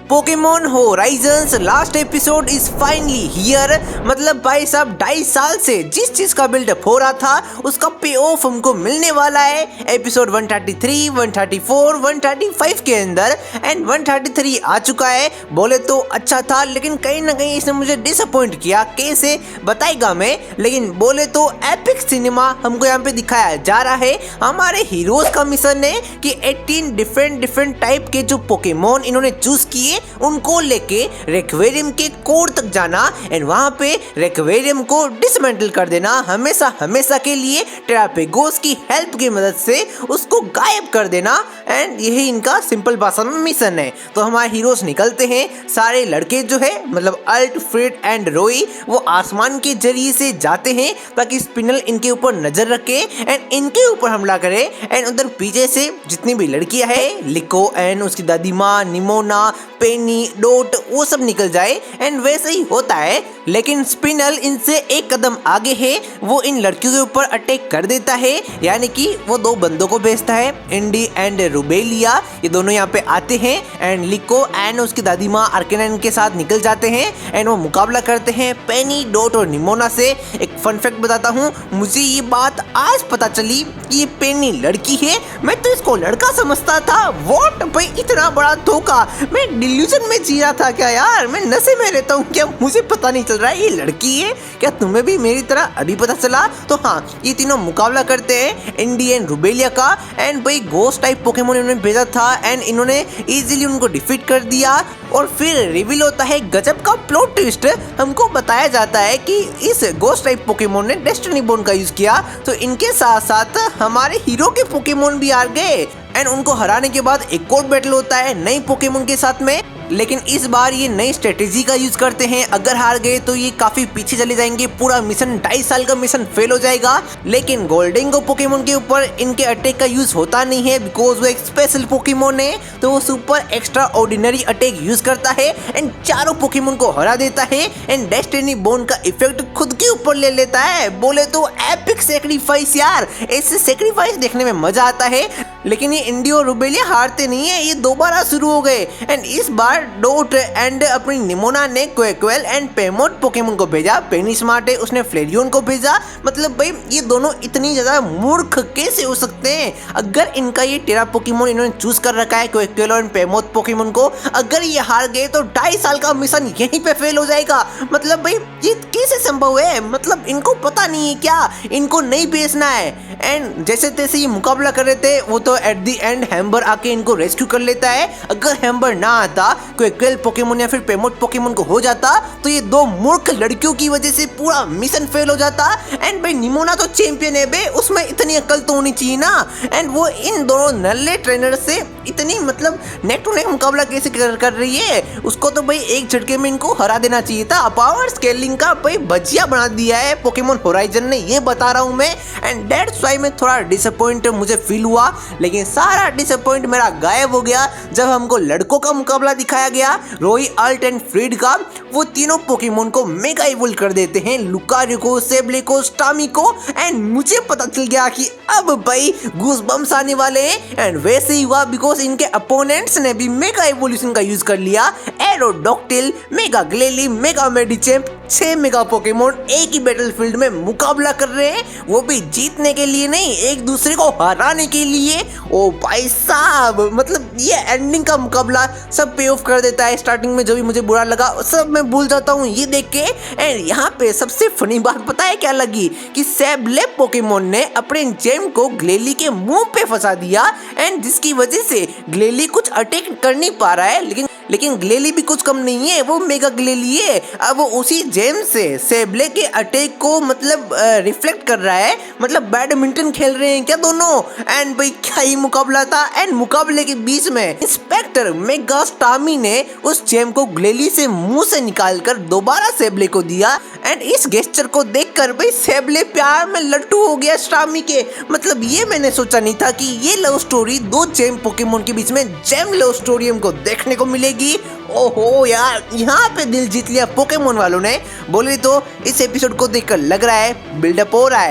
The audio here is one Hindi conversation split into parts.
Pokemon Horizons last episode is finally here. मतलब भाई साहब 2.5 साल से जिस चीज का बिल्डअप हो रहा था उसका पे ऑफ हमको मिलने वाला है एपिसोड 133, 134, 135 के अंदर। एंड 133 आ चुका है। बोले तो अच्छा था लेकिन कहीं ना कहीं इसने मुझे डिसअपॉइंट किया। कैसे बताएगा मैं, लेकिन बोले तो एपिक सिनेमा हमको यहाँ पे दिखाया जा रहा है। हमारे हीरोज का मिशन है कि 18 डिफरेंट टाइप के जो पोकेमोन इन्होंने चूज किए उनको लेके रेक्वेरियम के कोर तक जाना एंड वहां पे रेक्वेरियम को डिसमेंटल कर देना हमेशा के लिए। टेरापेगोस की हेल्प की मदद से उसको गायब कर देना एंड यही इनका सिंपल भाषा में मिशन है। तो हमारे हीरोज निकलते हैं, सारे लड़के जो है मतलब अल्ट, फ्रिड एंड रोई वो आसमान के जरिए से जाते हैं ताकि स्पिनल इनके ऊपर नजर रखे एंड इनके ऊपर हमला करे। एंड उधर पीछे से जितनी भी लड़कियां हैं, लिको एंड उसकी दादी माँ, निमोना, पेनी, डोट, वो सब निकल जाए एंड वैसे ही होता है। लेकिन स्पिनल इनसे एक कदम आगे है, वो इन लड़कियों के ऊपर अटैक कर देता है। यानी कि वो दो बंदों को भेजता है, इंडी एंड रुबेलिया। ये दोनों यहाँ पे आते हैं एंड लिको एंड उसकी दादी माँ आर्केनाइन के साथ निकल जाते हैं एंड वो मुकाबला करते हैं पेनी, डोट और निमोना से। एक फन फैक्ट बताता हूँ, मुझे ये बात आज पता चली कि ये पेनी लड़की है। मैं तो इसको लड़का समझता था। वॉट भाई, इतना बड़ा धोखा। मैं डिल्यूजन में जी रहा था क्या यार? मैं नशे में रहता हूँ क्या? मुझे पता नहीं चल रहा है ये लड़की है क्या? तुम्हें भी मेरी तरह अभी पता चला? तो हाँ, ये तीनों मुकाबला करते हैं इंडी एंड रुबेलिया का। एंड भाई घोस्ट टाइप पोकेमोन इन्होंने भेजा था एंड इन्होंने इजीली उनको डिफीट कर दिया। और फिर रिवील होता है गजब का प्लॉट ट्विस्ट। हमको बताया जाता है कि इस घोस्ट टाइप पोकेमोन ने डेस्टिनी बोन का यूज किया, तो इनके साथ साथ हमारे हीरो के पोकेमोन भी आ गए एंड उनको हराने के बाद एक और बैटल होता है नई पोकेमोन के साथ में। लेकिन इस बार ये नई स्ट्रेटेजी का यूज करते हैं। अगर हार गए तो ये काफी पीछे चले जाएंगे, पूरा मिशन 2.5 साल का मिशन फेल हो जाएगा। लेकिन गोल्डेंगो पोकेमोन के ऊपर इनके अटैक का यूज होता नहीं है बिकॉज वो एक स्पेशल पोकेमोन है। तो वो super extra ordinary attack use करता है एंड चारों पोकेमोन को हरा देता है एंड डेस्टिनी बोन का इफेक्ट खुद के ऊपर ले लेता है। बोले तो एपिक सैक्रिफाइस यार, ऐसे सैक्रिफाइस देखने में मजा आता है। लेकिन ये इंडी और रुबेलिया हारते नहीं है, ये दोबारा शुरू हो गए एंड इस बार डोट एंड अपनी निमोना ने क्वेक्वेल एंड पेमोट पोकेमोन को भेजा। पेनी स्मार्ट है, उसने फ्लेरियन को भेजा। मतलब भाई ये दोनों इतनी ज्यादा मूर्ख कैसे हो सकते हैं? अगर इनका ये टेरा पोकेमोन इन्होंने चूज कर रखा है क्वेक्वेल और पेमोट पोकेमोन को, अगर ये हार गए तो 2.5 साल का मिशन यहीं पे फेल हो जाएगा। मतलब भाई ये कैसे संभव है? मतलब इनको पता नहीं है क्या इनको नहीं बेचना है? एंड जैसे तैसे ये मुकाबला कर रहे थे, वो तो एट द एंड हैम्बर आके इनको रेस्क्यू कर लेता है। अगर हैम्बर ना आता, क्वेक्वेल पोकेमोन या फिर पेमोट पोकेमोन को हो जाता तो ये दो मूर्ख लड़कियों की वजह से पूरा मिशन फेल हो जाता। एंड भाई निमोना तो चैंपियन है बे, उसमें इतनी अकल तो होनी चाहिए ना। एंड वो इन दोनों नल्ले ट्रेनर से इतनी मतलब नेक टू नेक मुकाबला कैसे कर रही है? उसको तो भाई एक झटके में इनको हरा देना चाहिए था। पावर स्केलिंग का भाई भजिया बना दिया है पोकेमोन होराइजन ने, ये बता रहा हूँ मैं। एंड दैट्स व्हाई मैं थोड़ा डिसअपॉइंट मुझे फील हुआ। लेकिन सारा डिसअपॉइंट मेरा गायब हो गया जब हमको लड़कों का मुकाबला दिखाया गया। रोई, अल्ट एंड फ्रीड का। वो तीनों पोकेमोन को मेगा इवोल्व कर देते हैं, लुकारियो को, सेबले को, स्टामी को। एंड मुझे पता चल गया कि अब भाई गूस बम्स आने वाले हैं। एंड वैसे ही हुआ बिकॉज इनके अपोनेंट्स ने भी मेगा इवोल्यूशन का यूज कर लिया। एरोडॉक्टिल, मेगा ग्लेली, मेगा मेडिचैम्प, 6 मेगा पोकेमोन एक ही बैटलफील्ड में मुकाबला कर रहे हैं, वो भी जीतने के लिए नहीं, एक दूसरे को हराने के लिए। ओ भाई साहब, मतलब ये एंडिंग का मुकाबला सब पे ऑफ कर देता है। स्टार्टिंग में जो भी मुझे बुरा लगा सब मैं भूल जाता हूँ ये देख के। एंड यहाँ पे सबसे फनी बात पता है क्या लगी? कि सेबले पोकेमोन ने अपने जेम को ग्लेली के मुंह पे फंसा दिया एंड जिसकी वजह से ग्लेली कुछ अटैक कर नहीं पा रहा है। लेकिन ग्लेली भी कुछ कम नहीं है, वो मेगा ग्लेली है। अब वो उसी जेम से सेबले के अटैक को मतलब रिफ्लेक्ट कर रहा है। मतलब बैडमिंटन खेल रहे हैं क्या दोनों? एंड भाई क्या ही मुकाबला था। एंड मुकाबले के बीच में इंस्पेक्टर मेगा स्टामी ने उस जेम को ग्लेली से मुंह से निकालकर दोबारा सेबले को दिया। एंड इस गेस्चर को देखकर भाई सेबले प्यार में लट्टू हो गया स्टामी के। मतलब ये मैंने सोचा नहीं था कि ये लव स्टोरी दो जेम पोकेमोन के बीच में जेम लव स्टोरी हमको देखने को मिलेगी। ओहो यार, यहाँ पे दिल जीत लिया पोकेमोन वालों ने। बोले तो इस एपिसोड को देखकर लग रहा है बिल्डअप हो रहा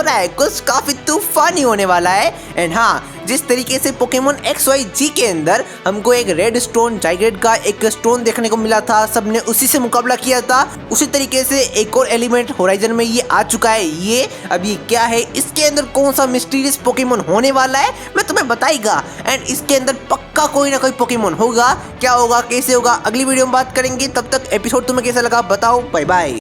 है कुछ काफी तूफानी होने वाला है। एंड हाँ, जिस तरीके से पोकेमोन XYZ के अंदर हमको एक रेड स्टोन जाइगेट का एक स्टोन देखने को मिला था, सबने उसी से मुकाबला किया था, उसी तरीके से एक और एलिमेंट होराइजन में ये आ चुका है। ये अब ये क्या है, इसके अंदर कौन सा मिस्टीरियस पोकेमोन होने वाला है मैं तुम्हें बताएगा। एंड इसके अंदर पक्का कोई ना कोई पोकेमोन होगा, क्या होगा कैसे होगा अगली वीडियो में बात करेंगे। तब तक एपिसोड तुम्हें कैसा लगा बताओ। Bye bye.